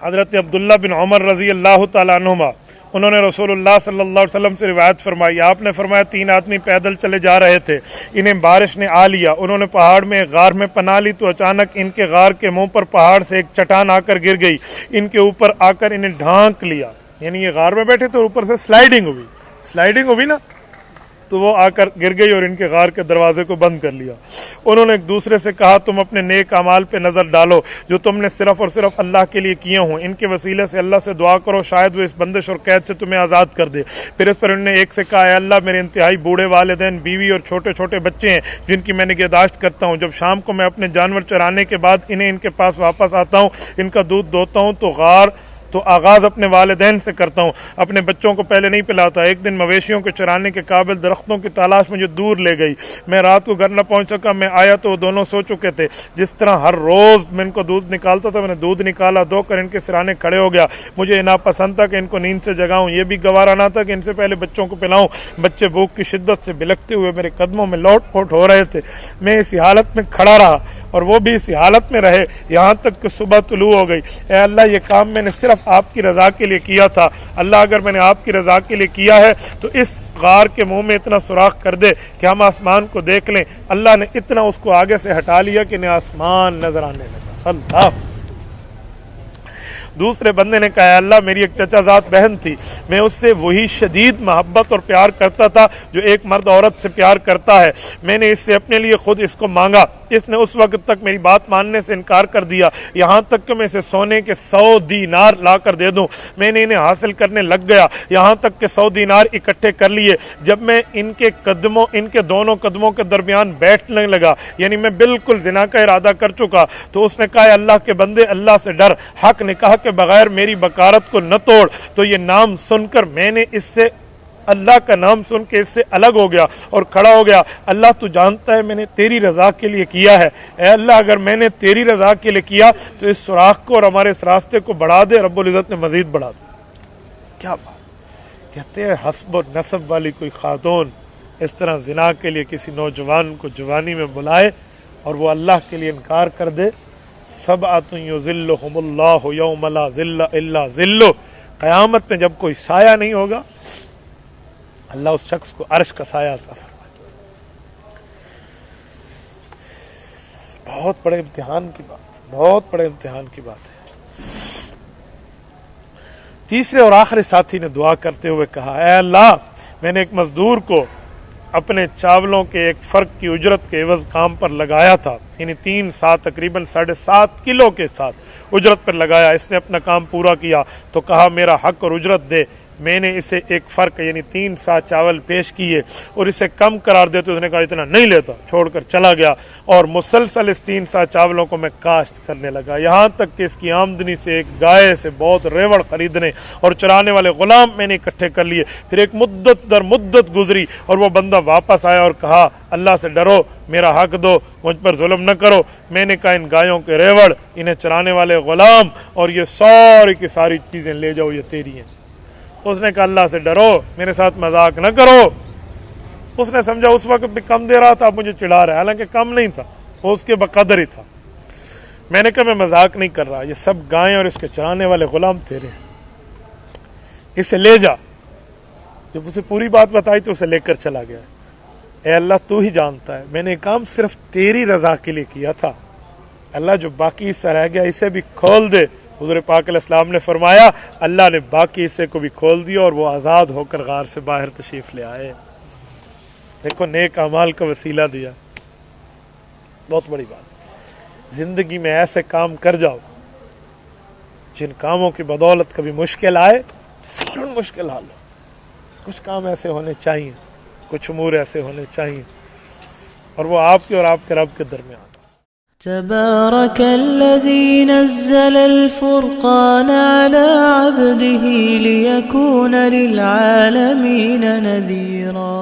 حضرت عبداللہ بن عمر رضی اللہ تعالیٰ عنہما انہوں نے رسول اللہ صلی اللہ علیہ وسلم سے روایت فرمائی، آپ نے فرمایا 3 آدمی پیدل چلے جا رہے تھے، انہیں بارش نے آ لیا، انہوں نے پہاڑ میں ایک غار میں پناہ لی تو اچانک ان کے غار کے منہ پر پہاڑ سے ایک چٹان آ کر گر گئی، ان کے اوپر آ کر انہیں ڈھانک لیا، یعنی یہ غار میں بیٹھے تو اوپر سے سلائیڈنگ ہوئی نا، تو وہ آ کر گر گئی اور ان کے غار کے دروازے کو بند کر لیا۔ انہوں نے ایک دوسرے سے کہا تم اپنے نیک اعمال پہ نظر ڈالو جو تم نے صرف اور صرف اللہ کے لیے کیے ہوں، ان کے وسیلے سے اللہ سے دعا کرو شاید وہ اس بندش اور قید سے تمہیں آزاد کر دے۔ پھر اس پر انہوں نے ایک سے کہا اے اللہ میرے انتہائی بوڑھے والدین، بیوی اور چھوٹے چھوٹے بچے ہیں جن کی میں نگہداشت کرتا ہوں، جب شام کو میں اپنے جانور چرانے کے بعد انہیں ان کے پاس واپس آتا ہوں، ان کا دودھ دوہتا ہوں تو آغاز اپنے والدین سے کرتا ہوں، اپنے بچوں کو پہلے نہیں پلاتا۔ ایک دن مویشیوں کو چرانے کے قابل درختوں کی تلاش مجھے دور لے گئی، میں رات کو گھر نہ پہنچ سکا، میں آیا تو وہ دونوں سو چکے تھے، جس طرح ہر روز میں ان کو دودھ نکالتا تھا، میں نے دودھ نکالا، دو کر ان کے سرانے کھڑے ہو گیا، مجھے ناپسند تھا کہ ان کو نیند سے جگاؤں، یہ بھی گوارا نہ تھا کہ ان سے پہلے بچوں کو پلاؤں، بچے بھوک کی شدت سے بلکتے ہوئے میرے قدموں میں لوٹ پوٹ ہو رہے تھے، میں اسی حالت میں کھڑا رہا اور وہ بھی اسی حالت میں رہے یہاں تک کہ صبح طلوع ہو گئی۔ اے اللہ یہ کام میں نے صرف آپ کی رضا کے لیے کیا تھا، اللہ اگر میں نے آپ کی رضا کے لیے کیا ہے تو اس غار کے منہ میں اتنا سوراخ کر دے کہ ہم آسمان کو دیکھ لیں۔ اللہ نے اتنا اس کو آگے سے ہٹا لیا کہ انہیں آسمان نظر آنے لگا۔ اللہ دوسرے بندے نے کہا اللہ میری ایک چچا زاد بہن تھی، میں اس سے وہی شدید محبت اور پیار کرتا تھا جو ایک مرد عورت سے پیار کرتا ہے، میں نے اس سے اپنے لیے خود اس کو مانگا، اس نے اس وقت تک میری بات ماننے سے انکار کر دیا، یہاں تک کہ میں اسے سونے کے 100 دینار لا کر دے دوں، میں نے انہیں حاصل کرنے لگ گیا یہاں تک کہ 100 دینار اکٹھے کر لیے، جب میں ان کے دونوں قدموں کے درمیان بیٹھنے لگا، یعنی میں بالکل زنا کا ارادہ کر چکا، تو اس نے کہا اللہ کے بندے اللہ سے ڈر، حق نے کہا کہ بغیر میری بکارت کو نہ توڑ، تو یہ نام سن کر میں نے اس سے اللہ کا نام سن کے اس سے الگ ہو گیا اور کھڑا ہو گیا، اللہ تو جانتا ہے میں نے تیری رضا کے لیے کیا ہے، اے اللہ اگر میں نے تیری رضا کے لیے کیا تو اس سوراخ کو اور ہمارے اس راستے کو بڑھا دے، رب العزت نے مزید بڑھا دے۔ کیا بات کہتے ہیں، حسب و نسب والی کوئی خاتون اس طرح زنا کے لیے کسی نوجوان کو جوانی میں بلائے اور وہ اللہ کے لیے انکار کر دے۔ سبعۃ یظلھم اللہ یوم لا ظل الا ظلہ، قیامت میں جب کوئی سایہ نہیں ہوگا اللہ اس شخص کو عرش کا سایہ عطا فرمائے۔ بہت بڑے امتحان کی بات، بہت بڑے امتحان کی بات ہے۔ تیسرے اور آخری ساتھی نے دعا کرتے ہوئے کہا اے اللہ میں نے ایک مزدور کو اپنے چاولوں کے ایک فرق کی اجرت کے عوض کام پر لگایا تھا، یعنی 3 سا تقریباً 7.5 کلو کے ساتھ اجرت پر لگایا، اس نے اپنا کام پورا کیا تو کہا میرا حق اور اجرت دے، میں نے اسے ایک فرق یعنی 3 سا چاول پیش کیے اور اسے کم قرار دیتے، اس نے کہا اتنا نہیں لیتا، چھوڑ کر چلا گیا اور مسلسل اس 3 سا چاولوں کو میں کاشت کرنے لگا، یہاں تک کہ اس کی آمدنی سے ایک گائے سے بہت ریوڑ خریدنے اور چرانے والے غلام میں نے اکٹھے کر لیے۔ پھر ایک مدت در مدت گزری اور وہ بندہ واپس آیا اور کہا اللہ سے ڈرو، میرا حق دو، مجھ پر ظلم نہ کرو۔ میں نے کہا ان گایوں کے ریوڑ، انہیں چرانے والے غلام اور یہ ساری کی ساری چیزیں لے جاؤ، یہ تیری ہیں۔ اس نے کہا اللہ سے ڈرو، میرے ساتھ مذاق نہ کرو۔ اس نے سمجھا اس وقت بھی کم دے رہا تھا، مجھے چڑھا رہا ہے، حالانکہ کم نہیں تھا، وہ اس کے بقدر ہی تھا۔ میں نے کہا میں مذاق نہیں کر رہا، یہ سب گائیں اور اس کے چرانے والے غلام تیرے ہیں، اسے لے جا۔ جب اسے پوری بات بتائی تو اسے لے کر چلا گیا۔ اے اللہ تو ہی جانتا ہے میں نے کام صرف تیری رضا کے لیے کیا تھا، اللہ جو باقی حصہ رہ گیا اسے بھی کھول دے۔ حضور پاک علیہ السلام نے فرمایا اللہ نے باقی حصے کو بھی کھول دیا اور وہ آزاد ہو کر غار سے باہر تشریف لے آئے۔ دیکھو نیک اعمال کا وسیلہ دیا، بہت بڑی بات۔ زندگی میں ایسے کام کر جاؤ جن کاموں کی بدولت کبھی مشکل آئے تو فوراً مشکل حل ہو۔ کچھ کام ایسے ہونے چاہیے، کچھ امور ایسے ہونے چاہیے اور وہ آپ کے اور آپ کے رب کے درمیان۔ تبارك الذي نزل الفرقان على عبده ليكون للعالمين نذيرا